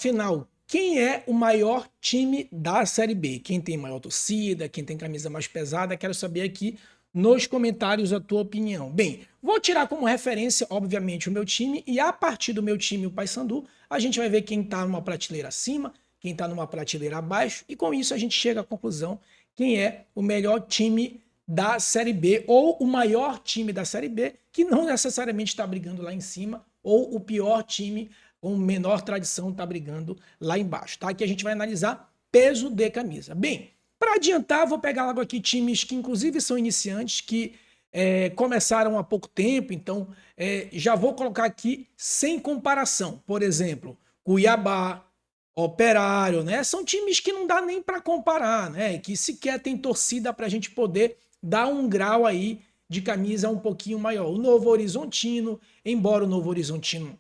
Afinal, quem é o maior time da Série B? Quem tem maior torcida, quem tem camisa mais pesada? Quero saber aqui nos comentários a tua opinião. Bem, vou tirar como referência, obviamente, o meu time e a partir do meu time, o Paysandu, a gente vai ver quem está numa prateleira acima, quem está numa prateleira abaixo e com isso a gente chega à conclusão quem é o melhor time da Série B ou o maior time da Série B, que não necessariamente está brigando lá em cima, ou o pior time com menor tradição está brigando lá embaixo, tá? Aqui a gente vai analisar peso de camisa. Bem, para adiantar, vou pegar logo aqui times que inclusive são iniciantes, que começaram há pouco tempo, então já vou colocar aqui sem comparação. Por exemplo, Cuiabá, Operário, né? São times que não dá nem para comparar, né? Que sequer tem torcida para a gente poder dar um grau aí de camisa um pouquinho maior. O Novo Horizontino, embora o Novo Horizontino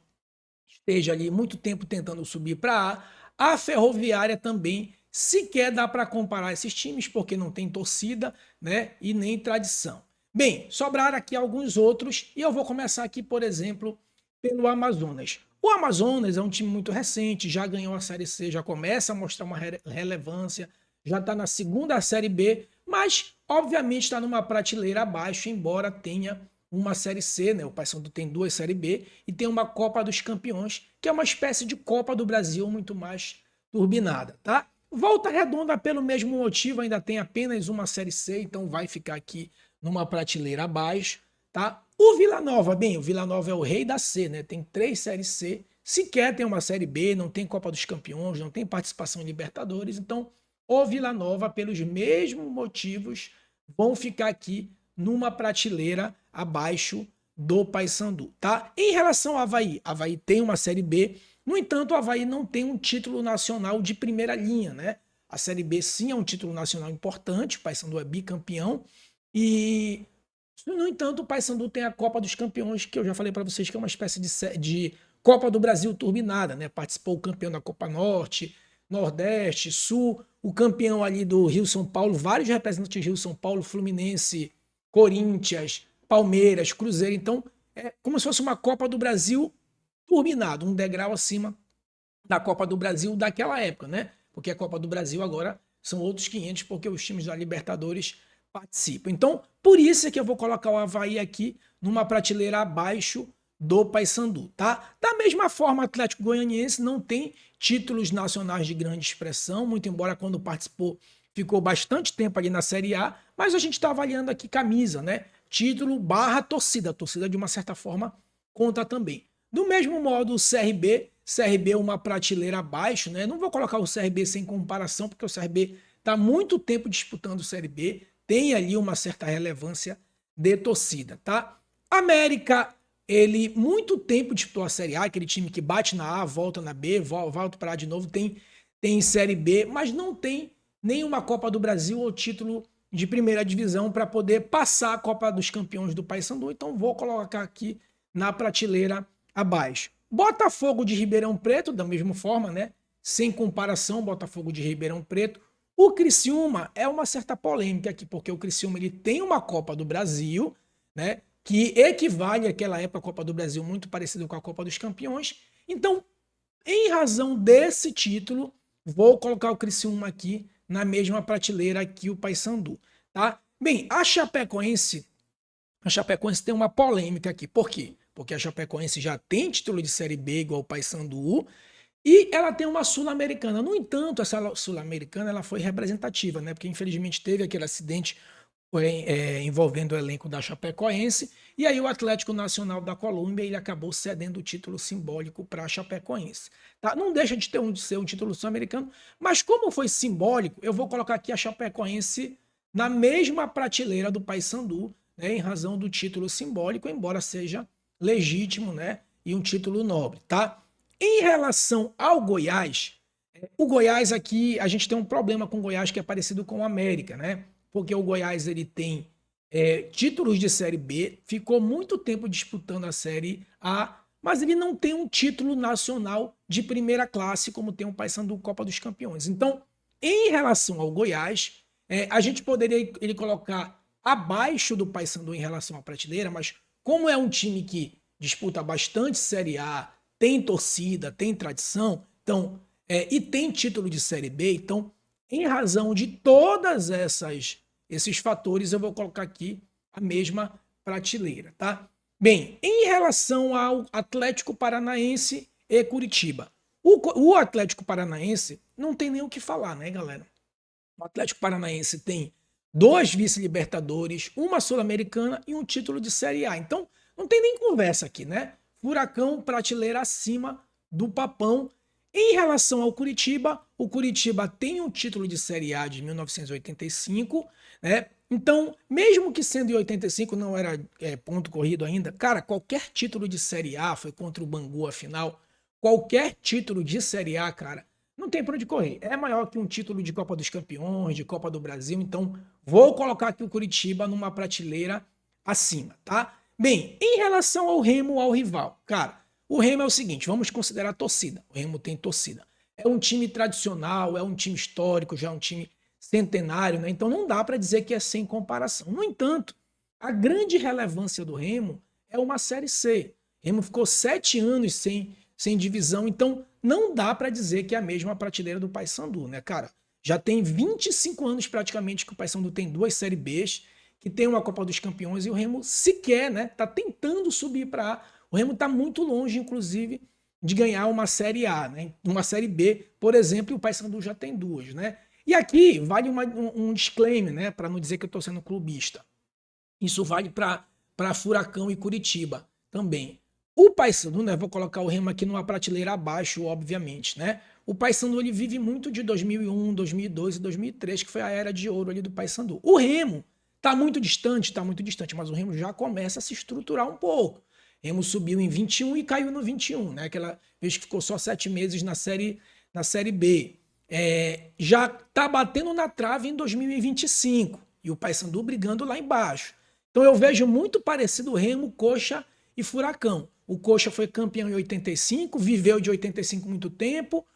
esteja ali muito tempo tentando subir para A Ferroviária também sequer dá para comparar esses times, porque não tem torcida, né? E nem tradição. Bem, sobraram aqui alguns outros, e eu vou começar aqui, por exemplo, pelo Amazonas. O Amazonas é um time muito recente, já ganhou a Série C, já começa a mostrar uma relevância, já está na segunda Série B, mas obviamente está numa prateleira abaixo, embora tenha uma Série C, né? O Paysandu tem duas Série B e tem uma Copa dos Campeões, que é uma espécie de Copa do Brasil muito mais turbinada, tá? Volta Redonda, pelo mesmo motivo, ainda tem apenas uma Série C, então vai ficar aqui numa prateleira abaixo, tá? O Vila Nova, bem, o Vila Nova é o rei da C, né? Tem três Séries C, sequer tem uma Série B, não tem Copa dos Campeões, não tem participação em Libertadores, então o Vila Nova, pelos mesmos motivos, vão ficar aqui numa prateleira abaixo do Paysandu, tá? Em relação ao Avaí, Avaí tem uma Série B, no entanto, o Avaí não tem um título nacional de primeira linha, né? A Série B sim é um título nacional importante, o Paysandu é bicampeão e no entanto, o Paysandu tem a Copa dos Campeões, que eu já falei para vocês que é uma espécie de Copa do Brasil turbinada, né? Participou o campeão da Copa Norte, Nordeste, Sul, o campeão ali do Rio São Paulo, vários representantes do Rio São Paulo, Fluminense, Corinthians, Palmeiras, Cruzeiro. Então, é como se fosse uma Copa do Brasil turbinado, um degrau acima da Copa do Brasil daquela época, né? Porque a Copa do Brasil agora são outros 500, porque os times da Libertadores participam. Então, por isso é que eu vou colocar o Avaí aqui numa prateleira abaixo do Paysandu, tá? Da mesma forma, o Atlético Goianiense não tem títulos nacionais de grande expressão, muito embora quando participou ficou bastante tempo ali na Série A, mas a gente está avaliando aqui camisa, né? Título barra torcida. A torcida, de uma certa forma, conta também. Do mesmo modo, o CRB é uma prateleira abaixo, né? Não vou colocar o CRB sem comparação, porque o CRB está muito tempo disputando o Série B, tem ali uma certa relevância de torcida, tá? América, ele muito tempo disputou a Série A, aquele time que bate na A, volta na B, volta para A de novo, tem Série B, mas não tem nenhuma Copa do Brasil ou título de primeira divisão para poder passar a Copa dos Campeões do Paysandu, então vou colocar aqui na prateleira abaixo. Botafogo de Ribeirão Preto, da mesma forma, né? Sem comparação, Botafogo de Ribeirão Preto. O Criciúma é uma certa polêmica aqui, porque o Criciúma ele tem uma Copa do Brasil, né? Que equivale àquela época à Copa do Brasil, muito parecido com a Copa dos Campeões. Então, em razão desse título, vou colocar o Criciúma aqui na mesma prateleira que o Paysandu, tá? Bem, a Chapecoense tem uma polêmica aqui. Por quê? Porque a Chapecoense já tem título de Série B igual o Paysandu e ela tem uma Sul-Americana. No entanto, essa Sul-Americana ela foi representativa, né? Porque infelizmente teve aquele acidente envolvendo o elenco da Chapecoense e aí o Atlético Nacional da Colômbia ele acabou cedendo o título simbólico para a Chapecoense. Tá? Não deixa de ser um título sul-americano, mas como foi simbólico, eu vou colocar aqui a Chapecoense na mesma prateleira do Paysandu, né, em razão do título simbólico, embora seja legítimo, né, e um título nobre, tá? Em relação ao Goiás, o Goiás aqui, a gente tem um problema com o Goiás que é parecido com o América, né? Porque o Goiás ele tem títulos de Série B, ficou muito tempo disputando a Série A, mas ele não tem um título nacional de primeira classe como tem o Paysandu Copa dos Campeões. Então, em relação ao Goiás, a gente poderia ele colocar abaixo do Paysandu em relação à prateleira, mas como é um time que disputa bastante Série A, tem torcida, tem tradição, então e tem título de Série B. Então, em razão de todas esses fatores, eu vou colocar aqui a mesma prateleira, tá? Bem, em relação ao Atlético Paranaense e Curitiba, o Atlético Paranaense não tem nem o que falar, né, galera? O Atlético Paranaense tem 2 vice-libertadores, uma sul-americana e um título de Série A. Então, não tem nem conversa aqui, né? Furacão, prateleira acima do Papão. Em relação ao Curitiba, o Curitiba tem um título de Série A de 1985, né? Então, mesmo que sendo em 85 não era ponto corrido ainda, cara, qualquer título de Série A, foi contra o Bangu a final, qualquer título de Série A, cara, não tem pra onde correr. É maior que um título de Copa dos Campeões, de Copa do Brasil, então vou colocar aqui o Curitiba numa prateleira acima, tá? Bem, em relação ao Remo, ao rival, cara, o Remo é o seguinte, vamos considerar a torcida. O Remo tem torcida. É um time tradicional, é um time histórico, já é um time centenário, né? Então não dá para dizer que é sem comparação. No entanto, a grande relevância do Remo é uma Série C. O Remo ficou 7 anos sem divisão, então não dá para dizer que é a mesma prateleira do Paysandu, né, cara? Já tem 25 anos praticamente que o Paysandu tem 2 Série Bs, que tem uma Copa dos Campeões e o Remo sequer, né, tá tentando subir para A. O Remo tá muito longe, inclusive, de ganhar uma Série A, né? Uma Série B, por exemplo, e o Paysandu já tem 2, né? E aqui vale um disclaimer, né, para não dizer que eu tô sendo clubista. Isso vale para Furacão e Curitiba também. O Paysandu, né, vou colocar o Remo aqui numa prateleira abaixo, obviamente, né? O Paysandu ele vive muito de 2001, 2002 e 2003, que foi a era de ouro ali do Paysandu. O Remo tá muito distante, mas o Remo já começa a se estruturar um pouco. Remo subiu em 21 e caiu no 21, né? Aquela vez que ficou só 7 meses na série B. Já tá batendo na trave em 2025 e o Paysandu brigando lá embaixo. Então eu vejo muito parecido Remo, Coxa e Furacão. O Coxa foi campeão em 85, viveu de 85 muito tempo.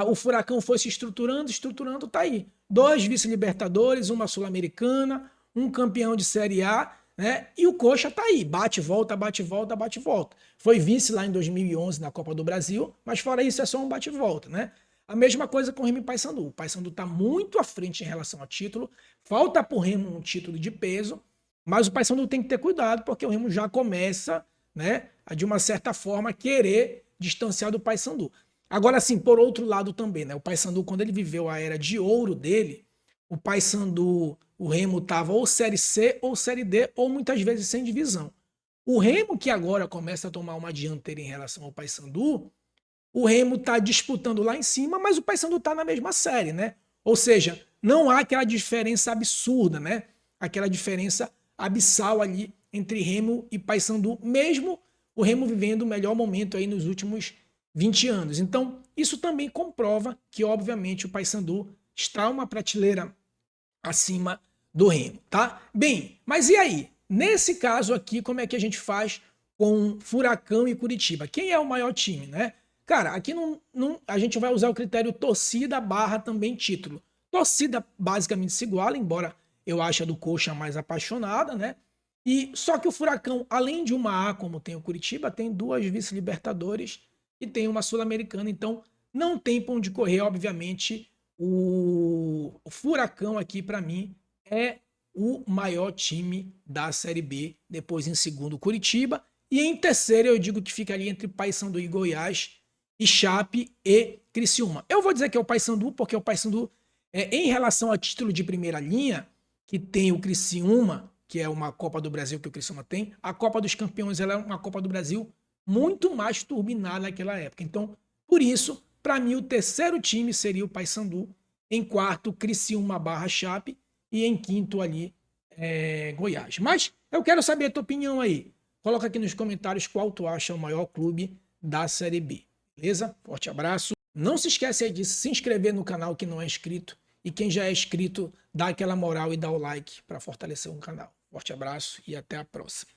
O Furacão foi se estruturando, tá aí. 2 vice-libertadores, uma sul-americana, um campeão de Série A, né? E o Coxa tá aí, bate, volta, bate, volta, bate, volta. Foi vice lá em 2011 na Copa do Brasil, mas fora isso é só um bate, volta, né? A mesma coisa com o Remo e Paysandu. O Paysandu tá muito à frente em relação ao título. Falta pro Remo um título de peso, mas o Paysandu tem que ter cuidado porque o Remo já começa, né, a de uma certa forma querer distanciar do Paysandu. Agora assim, por outro lado também, né, o Paysandu quando ele viveu a era de ouro dele, o Paysandu, o Remo tava ou Série C ou Série D ou muitas vezes sem divisão. O Remo que agora começa a tomar uma dianteira em relação ao Paysandu, o Remo tá disputando lá em cima, mas o Paysandu tá na mesma série, né? Ou seja, não há aquela diferença absurda, né? Aquela diferença abissal ali entre Remo e Paysandu, mesmo o Remo vivendo o melhor momento aí nos últimos 20 anos. Então, isso também comprova que, obviamente, o Paysandu está uma prateleira acima do Remo, tá? Bem, mas e aí? Nesse caso aqui, como é que a gente faz com Furacão e Curitiba? Quem é o maior time, né? Cara, aqui a gente vai usar o critério torcida barra também título. Torcida basicamente se iguala, embora eu ache a do Coxa mais apaixonada, né? E só que o Furacão, além de uma A, como tem o Curitiba, tem 2 vice-libertadores e tem uma sul-americana, então não tem pra onde correr, obviamente. O Furacão aqui para mim é o maior time da Série B, depois em segundo Curitiba e em terceiro eu digo que fica ali entre Paysandu e Goiás e Chape e Criciúma. Eu vou dizer que é o Paysandu porque o Paysandu em relação a título de primeira linha, que tem o Criciúma, que é uma Copa do Brasil que o Criciúma tem, a Copa dos Campeões ela é uma Copa do Brasil muito mais turbinada naquela época. Então, por isso, para mim, o terceiro time seria o Paysandu, em quarto, Criciúma barra Chape, e em quinto ali, Goiás. Mas eu quero saber a tua opinião aí. Coloca aqui nos comentários qual tu acha o maior clube da Série B. Beleza? Forte abraço. Não se esquece aí de se inscrever no canal que não é inscrito. E quem já é inscrito, dá aquela moral e dá o like para fortalecer o canal. Forte abraço e até a próxima.